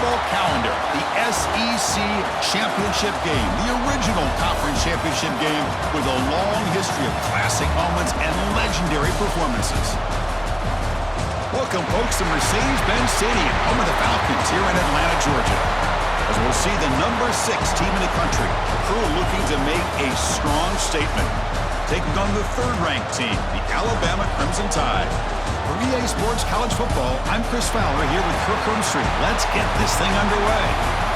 football calendar, the SEC Championship game, the original conference championship game with a long history of classic moments and legendary performances. Welcome, folks, to Mercedes-Benz Stadium, home of the Falcons here in Atlanta, Georgia. As we'll see the number 6 team in the country, a crew looking to make a strong statement, taking on the 3rd-ranked team, the Alabama Crimson Tide. For EA Sports College Football, I'm Chris Fowler here with Kirk Herbstreit. Let's get this thing underway.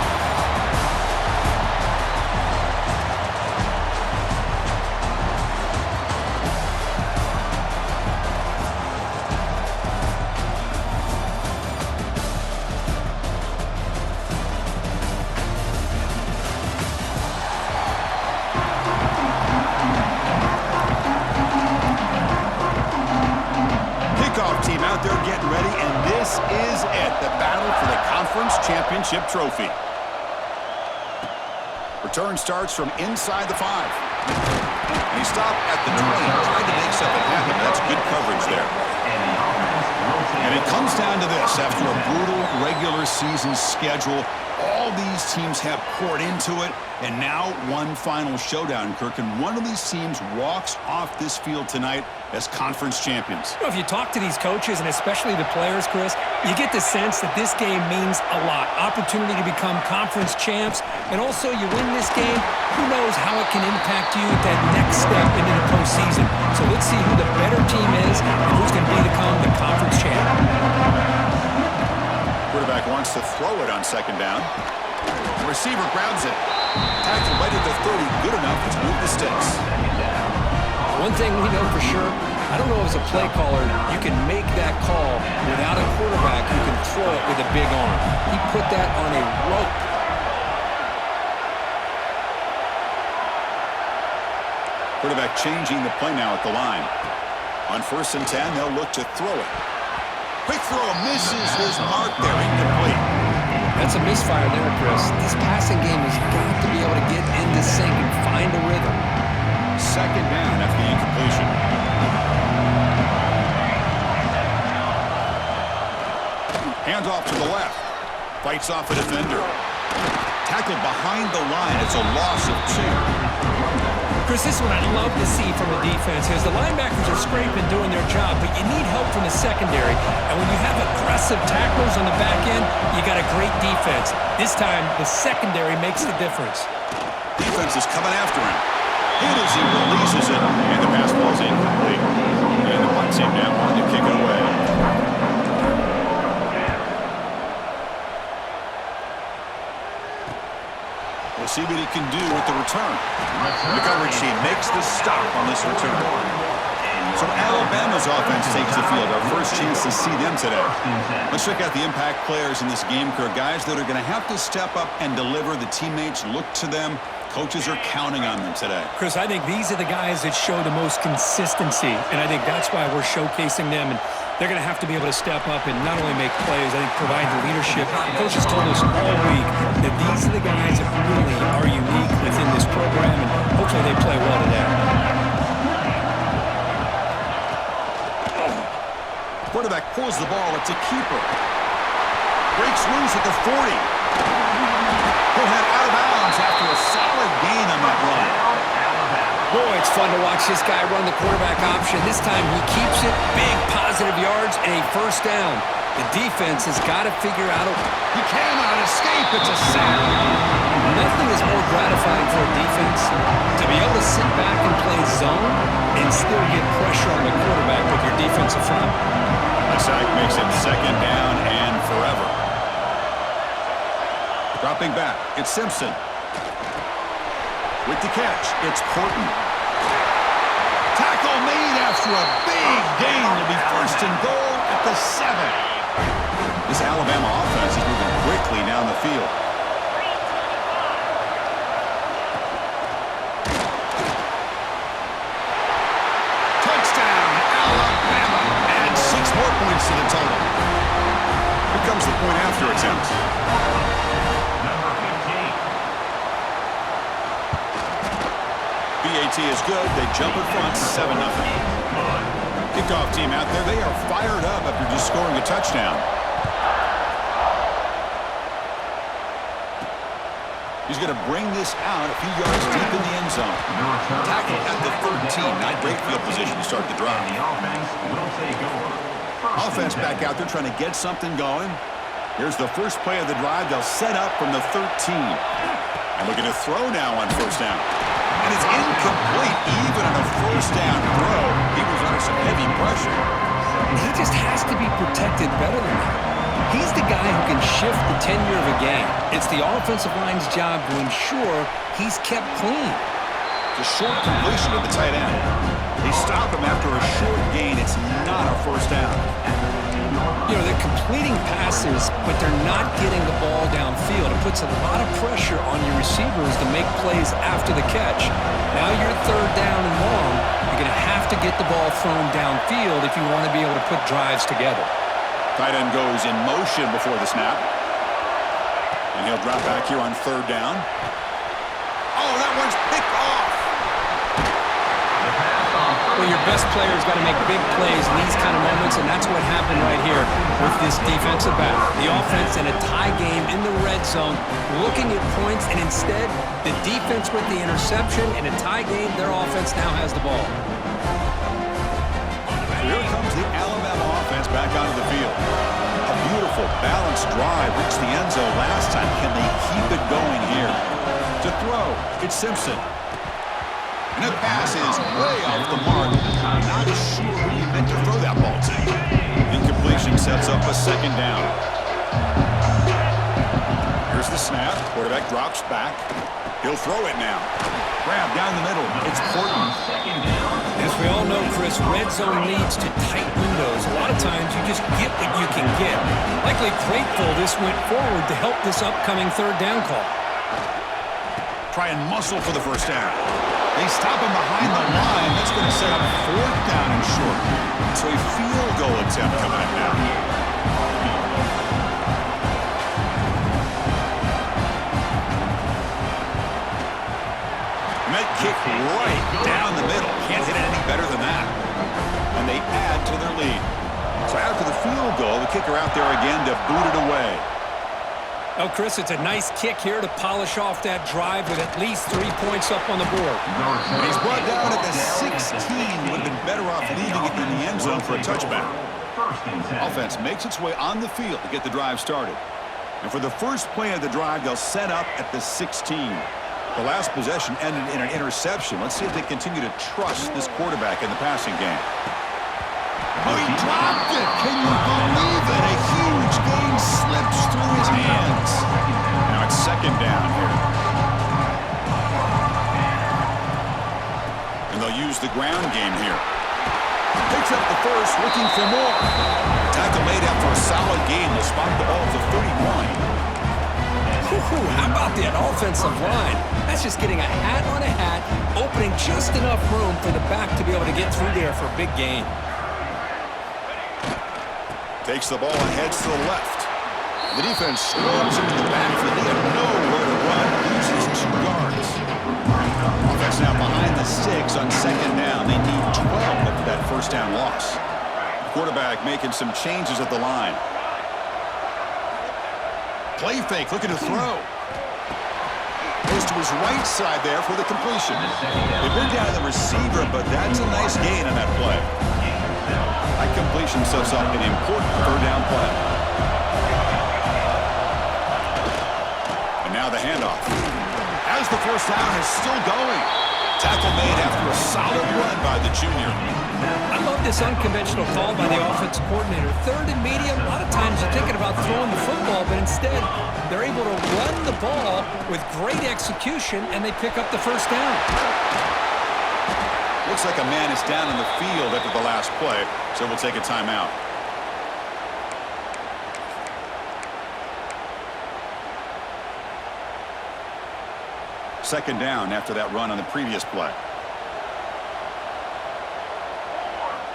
Championship trophy. Return starts from inside the 5. And he stopped at the 20, trying to make something happen. That's good coverage there. And it comes down to this. After a brutal regular season schedule, all these teams have poured into it, and now one final showdown, Kirk. And one of these teams walks off this field tonight as conference champions. If you talk to these coaches, and especially the players, Chris, you get the sense that this game means a lot. Opportunity to become conference champs, and also you win this game, who knows how it can impact you at that next step into the postseason. So let's see who the better team is and who's going to become the conference champ. Quarterback wants to throw it on 2nd down. The receiver grabs it. Tackle right at the 30, good enough to move the sticks. One thing we know for sure, I don't know if as a play caller you can make that call without a quarterback who can throw it with a big arm. He put that on a rope. Quarterback changing the play now at the line. On 1st and 10, they'll look to throw it. Quick throw, misses his mark there, incomplete. That's a misfire there, Chris. This passing game has got to be able to get into sync and find a rhythm. 2nd down after the incompletion. Hands off to the left. Fights off a defender. Tackled behind the line. It's a loss of 2. Chris, this is what I'd love to see from the defense is the linebackers are scraping, doing their job, but you need help from the secondary. And when you have aggressive tacklers on the back end, you got a great defense. This time, the secondary makes the difference. Defense is coming after him. Hit as he releases it, and the pass ball is incomplete. And the punt team now on to kick it away. We'll see what he can do with the return. The coverage team makes the stop on this return. So Alabama's offense takes the field. Our first chance to see them today. Let's check out the impact players in this game, Kirk. Guys that are going to have to step up and deliver. The teammates look to them. Coaches are counting on them today. Chris, I think these are the guys that show the most consistency, and I think that's why we're showcasing them. And they're going to have to be able to step up and not only make plays, I think provide the leadership. Coach has told us all week that these are the guys that really are unique within this program, and hopefully they play well today. Quarterback pulls the ball. It's a keeper. Breaks loose at the 40. He'll head out of bounds after a solid gain on that run. Boy, it's fun to watch this guy run the quarterback option. This time he keeps it, big positive yards, and a 1st down. The defense has got to figure out He cannot escape. It's a sack. Nothing is more gratifying for a defense to be able to sit back and play zone and still get pressure on the quarterback with your defensive front. A sack makes it 2nd down and forever. Dropping back, it's Simpson. With the catch, it's Horton. Tackle made after a big gain. Will be 1st and goal at the 7. This Alabama offense is moving quickly down the field. Touchdown, Alabama. And 6 more points to the total. Here comes the point after attempt. BAT is good. They jump in front, 7-0. Kickoff team out there. They are fired up after just scoring a touchdown. He's going to bring this out a few yards deep in the end zone. Tackle at the 13. Not great field position to start the drive. Offense back out there trying to get something going. Here's the first play of the drive. They'll set up from the 13. And looking to throw now on first down. And it's incomplete even on a first down throw. He was under some heavy pressure. He just has to be protected better than that. He's the guy who can shift the tenure of a game. It's the offensive line's job to ensure he's kept clean. The short completion of the tight end. They stop him after a short gain. It's not a first down. You know, they're completing passes, but they're not getting the ball downfield. It puts a lot of pressure on your receivers to make plays after the catch. Now you're third down and long. You're going to have to get the ball thrown downfield if you want to be able to put drives together. Tight end goes in motion before the snap. And he'll drop back here on third down. Oh, that one's picked off. Well, your best player's got to make big plays in these kind of moments, and that's what happened right here with this defensive back. The offense in a tie game in the red zone, looking at points, and instead, the defense with the interception. In a tie game, their offense now has the ball. Here comes the Alabama offense back onto the field. A beautiful, balanced drive reached the end zone last time. Can they keep it going here? To throw, it's Simpson. And the pass is way off the mark. Not sure who he meant to throw that ball to. Incompletion sets up a second down. Here's the snap. Quarterback drops back. He'll throw it now. Grab down the middle. It's Portland. As we all know, Chris, red zone leads to tight windows. A lot of times you just get what you can get. Likely grateful this went forward to help this upcoming third down call. Try and muscle for the first down. They stop him behind the line. That's going to set up fourth down and short. So a field goal attempt coming up now. That kick right down the middle. Can't hit it any better than that. And they add to their lead. So after the field goal, the kicker out there again to boot it away. Oh, Chris, it's a nice kick here to polish off that drive with at least 3 points up on the board. And he's brought down at the 16. Would have been better off leaving it in the end zone for a touchback. Offense makes its way on the field to get the drive started. And for the first play of the drive, they'll set up at the 16. The last possession ended in an interception. Let's see if they continue to trust this quarterback in the passing game. Oh, he dropped it! Can you believe it? A huge gain slips through his hands. Now it's second down here. And they'll use the ground game here. Picks up the first, looking for more. Tackle made after a solid gain. They'll spot the ball at the 31. How about that offensive line? That's just getting a hat on a hat, opening just enough room for the back to be able to get through there for a big gain. Takes the ball and heads to the left. The defense swarms into the backfield. They have nowhere to run. Loses 2 yards. Offense now behind the 6 on second down. They need 12 after that first down loss. Quarterback making some changes at the line. Play fake, looking to throw. Goes to his right side there for the completion. They bring down the receiver, but that's a nice gain on that play. That completion sets up an important third down play. And now the handoff. As the first down is still going. Tackle made after a solid run by the junior. I love this unconventional call by the offensive coordinator. Third and medium, a lot of times you're thinking about throwing the football, but instead they're able to run the ball with great execution, and they pick up the first down. Looks like a man is down in the field after the last play, so we'll take a timeout. Second down after that run on the previous play.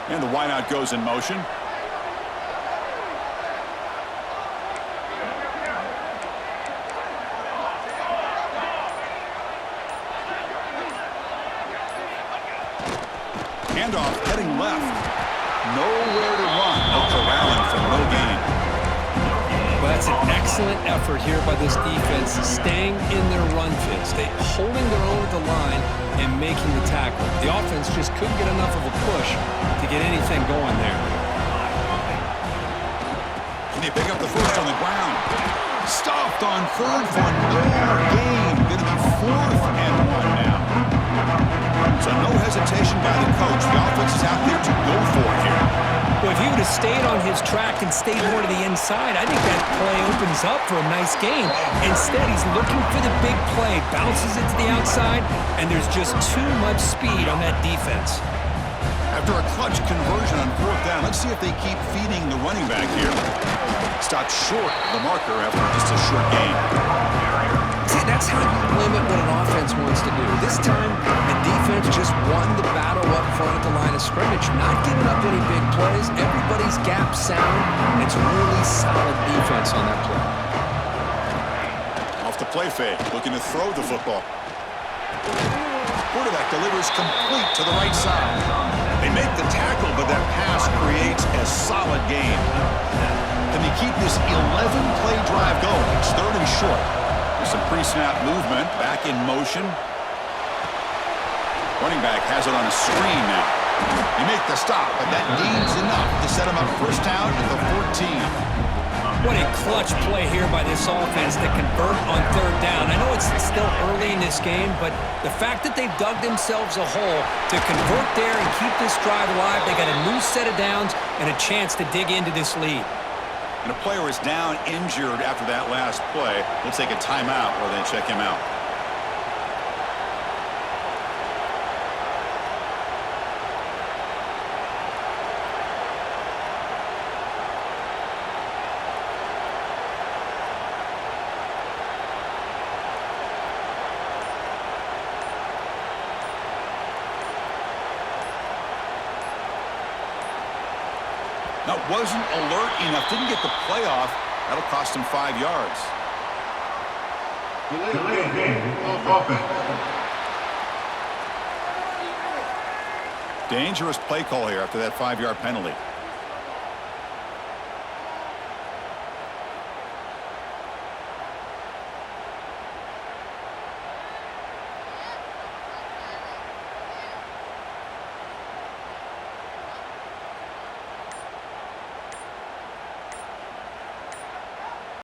And the wideout goes in motion. Handoff heading left. Nowhere to run. No corralling for no gain. That's an excellent effort here by this defense, staying in their run fits, holding their own at the line and making the tackle. The offense just couldn't get enough of a push to get anything going there. Can they pick up the first on the ground? Stopped on third for no gain. Going to be 4th and 1 now. So no hesitation by the coach. The offense is out there to go for it here. Well, if he would have stayed on his track and stayed more to the inside, I think that play opens up for a nice gain. Instead, he's looking for the big play, bounces it to the outside, and there's just too much speed on that defense. After a clutch conversion on 4th down, let's see if they keep feeding the running back here. Stopped short of the marker after just a short gain. See, that's how you limit what an offense wants to do. This time, the defense just won the battle up front at the line of scrimmage, not giving up any big plays. Everybody's gap sound. It's really solid defense on that play. Off the play fake, looking to throw the football. Quarterback delivers complete to the right side. They make the tackle, but that pass creates a solid gain. Can they keep this 11-play drive going? It's 3rd and short. There's some pre-snap movement, back in motion. Running back has it on a screen now. They make the stop, but that needs enough to set him up first down at the 14. What a clutch play here by this offense to convert on 3rd down. I know it's still early in this game, but the fact that they've dug themselves a hole to convert there and keep this drive alive, they got a new set of downs and a chance to dig into this lead. And a player is down injured after that last play. We'll take a timeout or then check him out. Now, wasn't alert enough, didn't get the play off. That'll cost him 5 yards. Delayed game of offense. Dangerous play call here after that 5-yard penalty.